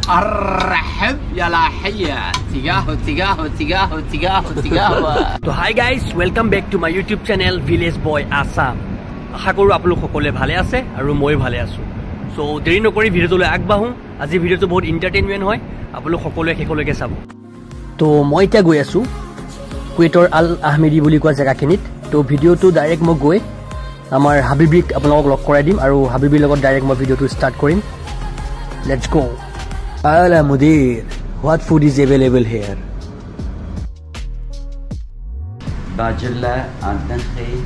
أرحب يا لاحية تجاه তো hi guys welcome back to my YouTube channel village boy Assam আশা কৰোঁ আপোনালোক সকলোৱে ভালে আছে আৰু মই ভালে আছোঁ সো দেৰি নকৰি ভিডিঅ'টোলৈ আগবাঢ়োঁ আজি ভিডিঅ'টো বহুত এণ্টাৰটেইনমেণ্ট হয় আপোনালোক সকলোৱে শেষলৈকে চাব তো মই এতিয়া গৈ আছোঁ কুৱেটৰ আল আহমেদি বুলি কোৱা জেগাখিনিত তো ভিডিঅ'টো ডাইৰেক্ট মই গৈ আমাৰ হাবিবিক আপোনালোকক লগ কৰাই দিম আৰু হাবিবিৰ লগত ডাইৰেক্ট মই ভিডিঅ'টো ষ্টাৰ্ট কৰিম let's go Ala Mudir, what food is available here? Bajilla and Tanhi,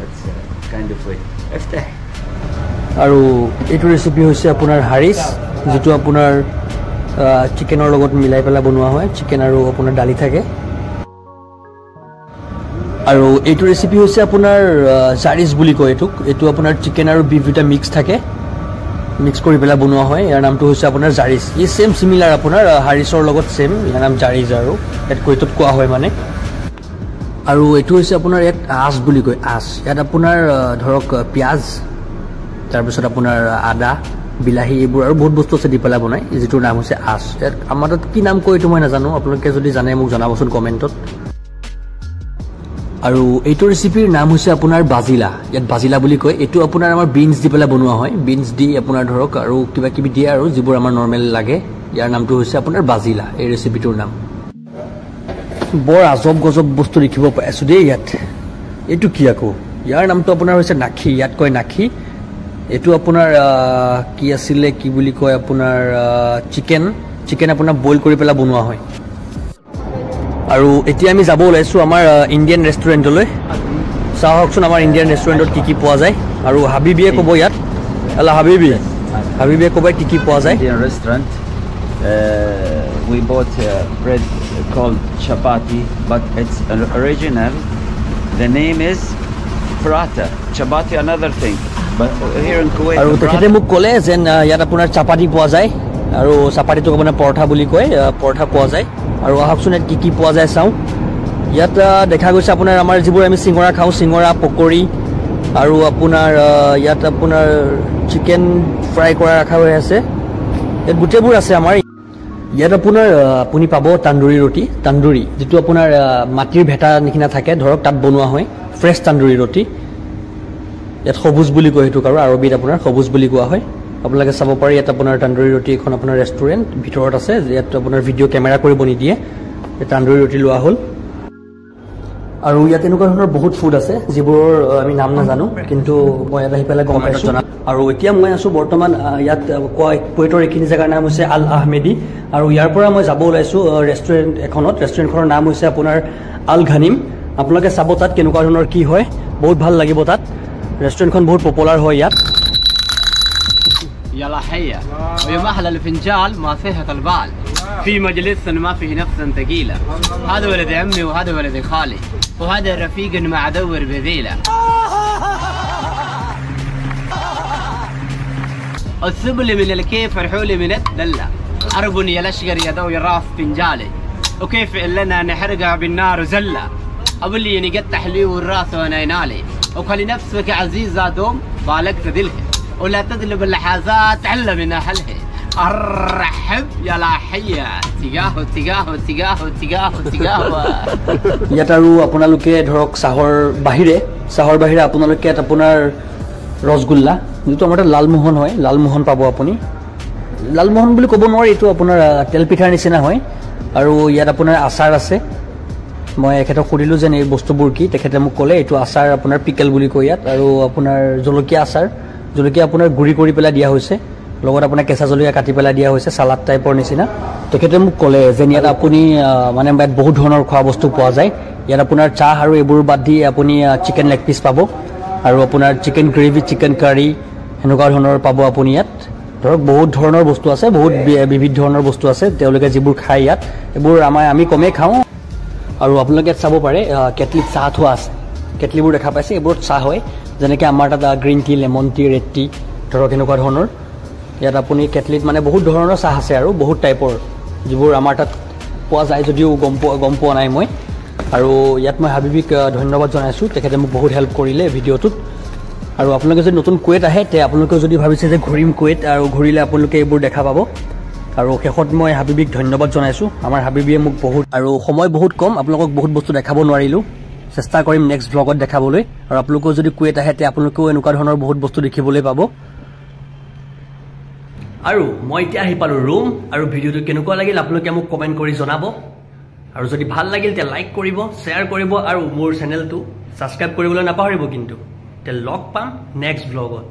it's kind of way. Efteh. আৰু এইটো ৰেচিপি হৈছে আপোনাৰ হাৰিছ যেটো আপোনাৰ চিকেনৰ লগত মিলাই পেলাই বনোৱা হয় চিকেন আৰু আপোনাৰ দালি থাকে আৰু এইটো ৰেচিপি হৈছে আপোনাৰ জাৰিছ বুলি কয় এইটো আপোনাৰ চিকেন আৰু বিফ দুটা মিক্স থাকে মিক্স কৰি পেলাই বনোৱা হয় ইয়াৰ নামটো হৈছে আপোনাৰ জাৰিছ ই সেম সিমিলাৰ আপোনাৰ হাৰিছৰ লগত সেম ইয়াৰ নাম জাৰিছ আৰু এট কৈতত কোৱা হয় মানে আৰু এইটো হৈছে আপোনাৰ এক আছ বুলি কয় আছ ইয়াত আপোনাৰ ধৰক পিয়াজ তাৰ পিছত আপোনাৰ আদা বিলাহী এইবোৰ আৰু বহুত বস্তু আছে দি পেলাই বনাই যেটোৰ নাম হৈছে আছ ইয়াত আমাৰ তাত কি নাম কয় এইটো মই নাজানো আপোনালোকে যদি জানে মোক জনাবচোন কমেন্টত আৰু এইটো ৰেচিপিৰ নাম হৈছে আপোনাৰ বাজিলা ইয়াত বাজিলা বুলি কয় এইটো আপোনাৰ আমাৰ বিনছ দি পেলাই বনোৱা হয় বিনছ দি আপোনাৰ ধৰক আৰু কিবা কিবি দিয়ে আৰু যিবোৰ আমাৰ নৰ্মেল লাগে ইয়াৰ নামটো হৈছে আপোনাৰ বাজিলা এই ৰেচিপিটোৰ নাম বৰ আজব গজব বস্তু দেখিব পাইছো দেই ইয়াত এইটো কি আকৌ ইয়াৰ নামটো আপোনাৰ হৈছে নাখি ইয়াত কয় নাখি এইটো আপোনাৰ কি আছিলে কি বুলি কয় আপোনাৰ চিকেন আপোনাৰ বইল কৰি পেলাই বনোৱা হয় আৰু এতিয়া আমি যাব ওলাইছো আমাৰ ইণ্ডিয়ান ৰেষ্টুৰেণ্টলৈ চাহকচোন আমাৰ ইণ্ডিয়ান ৰেষ্টুৰেণ্টত কি পোৱা যায় আৰু হাবিবিয়ে ক'ব ইয়াত আলা হাবিবিয়ে ক'ব কি পোৱা যায় Indian restaurant. We bought bread called chapati, but it's original. The name is paratha. Chapati another thing, but here in Kuwait. আৰু তেখেতে মোক ক'লে যে ইয়াত আপোনাৰ চাপাতি পোৱা যায় আৰু চাপাতিটোক আপোনাৰ পৰঠা বুলি কয় পৰঠা পোৱা যায় আৰু আহকচোন ইয়াত কি পোৱা যায় চাওঁ ইয়াত দেখা গৈছে আপোনাৰ আমাৰ যিবোৰ আমি চিঙৰা খাওঁ চিঙৰা পকৰি আৰু আপোনাৰ ইয়াত আপোনাৰ চিকেন ফ্ৰাই কৰা ৰাখা হৈ আছে ইয়াত গোটেইবোৰ আছে আমাৰ ইয়াত আপোনাৰ আপুনি পাব তান্দুৰি যেটো আপোনাৰ মাটিৰ ভেটা নিচিনা থাকে ধৰক তাত বনোৱা হয় ফ্ৰেছ তান্দুৰি ৰুটি ইয়াত সবুজ বুলি কয় সেইটো আৰু আৰবিত আপোনাৰ সবুজ বুলি কোৱা হয় আপোনালোকে চাব পাৰে ইয়াত আপোনাৰ তান্দুৰি ৰুটি এখন আপোনাৰ ৰেষ্টুৰেণ্ট ভিতৰত আছে ইয়াত আপোনাৰ ভিডিঅ' কেমেৰা কৰিব নিদিয়ে তান্দুৰি ৰুটি লোৱা হ'ল আৰু ইয়াত এনেকুৱা ধৰণৰ বহুত ফুড আছে যিবোৰ আমি নাম নাজানো কিন্তু মই ইয়াত আহি পেলাই গম পাইছোঁ আৰু এতিয়া মই আছোঁ বৰ্তমান ইয়াত কুৱেটৰ এইখিনি জেগাৰ নাম হৈছে আল আহমেদি আৰু ইয়াৰ পৰা মই যাব ওলাইছোঁ ৰেষ্টুৰেণ্টখনৰ নাম হৈছে আপোনাৰ আল ঘানিম আপোনালোকে চাব তাত কেনেকুৱা ধৰণৰ কি হয় বহুত ভাল লাগিব তাত ৰেষ্টুৰেণ্টখন বহুত পপুলাৰ হয় ইয়াত يا لاحية ويمحل الفنجال ما فيه البال في مجلس ما فيه نفس ثقيلة هذا ولد عمي وهذا ولد خالي وهذا رفيق مع دور بذيلة السبل من الكيف فرحولي من الدلة عربني يا لشقر يا ذوي الراس فنجالي وكيف لنا نحرقها بالنار وزلة أقول لي نقطع لي والراس وانا ينالي وخلي نفسك عزيزة دوم بالك تدلك ولا تدلب اللحظات علم من أهلها أرحب يا لاحية تجاه ইয়াত আৰু আপোনালোকে ধৰক চাহৰ বাহিৰে আপোনালোকে ইয়াত আপোনাৰ ৰসগোল্লা যেটো আমাৰ লালমোহন হয় লালমোহন পাব আপুনি লালমোহন বুলি ক'ব নোৱাৰি এইটো আপোনাৰ তেল পিঠাৰ নিচিনা হয় আৰু ইয়াত আপোনাৰ আচাৰ আছে মই এখেতক সুধিলোঁ যে এই বস্তুবোৰ কি তেখেতে মোক ক'লে এইটো আচাৰ আপোনাৰ পিকেল বুলি কয় ইয়াত আৰু আপোনাৰ জলকীয়া আচাৰ জলকীয়া আপোনাৰ গুড়ি কৰি পেলাই দিয়া হৈছে লগত আপোনাৰ কেঁচা জলকীয়া কাটি পেলাই দিয়া হৈছে সালাড টাইপৰ নিচিনা তেখেতে মোক ক'লে যে ইয়াত আপুনি মানে ইয়াত বহুত ধৰণৰ খোৱা বস্তু পোৱা যায় ইয়াত আপোনাৰ চাহ আৰু এইবোৰ বাদ দি আপুনি চিকেন লেগ পিচ পাব আৰু আপোনাৰ চিকেন গ্ৰেভি চিকেন কাৰী এনেকুৱা ধৰণৰ পাব আপুনি ইয়াত ধৰক বহুত ধৰণৰ বস্তু আছে বহুত বিবিধ ধৰণৰ বস্তু আছে তেওঁলোকে যিবোৰ খায় ইয়াত এইবোৰ আমি কমেই খাওঁ আৰু আপোনালোকে ইয়াত চাব পাৰে কেটলিত চাহ থোৱা আছে কেটলিবোৰ দেখা পাইছে এইবোৰত চাহ হয় যেনেকৈ আমাৰ তাত green tea lemon tea red tea ধৰক এনেকুৱা ধৰণৰ ইয়াত আপুনি কেটলিত মানে বহুত ধৰণৰ চাহ আছে আৰু বহুত টাইপৰ যিবোৰ আমাৰ তাত পোৱা যায় যদিও গম পোৱা নাই মই আৰু ইয়াত মই হাবিবিক ধন্যবাদ জনাইছোঁ তেখেতে মোক বহুত হেল্প কৰিলে ভিডিঅ'টোত আৰু আপোনালোকে যদি নতুন কুৱেট আহে তে আপোনালোকে যদি ভাবিছে যে ঘূৰিম কুৱেট আৰু ঘূৰিলে আপোনালোকে এইবোৰ দেখা পাব আৰু শেষত মই হাবিবিক ধন্যবাদ জনাইছোঁ আমাৰ হাবিবিয়ে মোক বহুত আৰু সময় বহুত কম আপোনালোকক বহুত বস্তু দেখাব নোৱাৰিলোঁ চেষ্টা কৰিম নেক্সট ব্লগত দেখাবলৈ আৰু আপোনালোকেও যদি কুৱেট আহে তে আপোনালোকেও এনেকুৱা ধৰণৰ বহুত বস্তু দেখিবলৈ পাব আৰু মই এতিয়া আহি পালোঁ ৰুম আৰু ভিডিঅ'টো কেনেকুৱা লাগিল আপোনালোকে মোক কমেণ্ট কৰি জনাব আৰু যদি ভাল লাগিল তে লাইক কৰিব শ্বেয়াৰ কৰিব আৰু মোৰ চেনেলটো ছাবস্ক্ৰাইব কৰিবলৈ নাপাহৰিব কিন্তু তে লগ পাম নেক্সট ব্লগত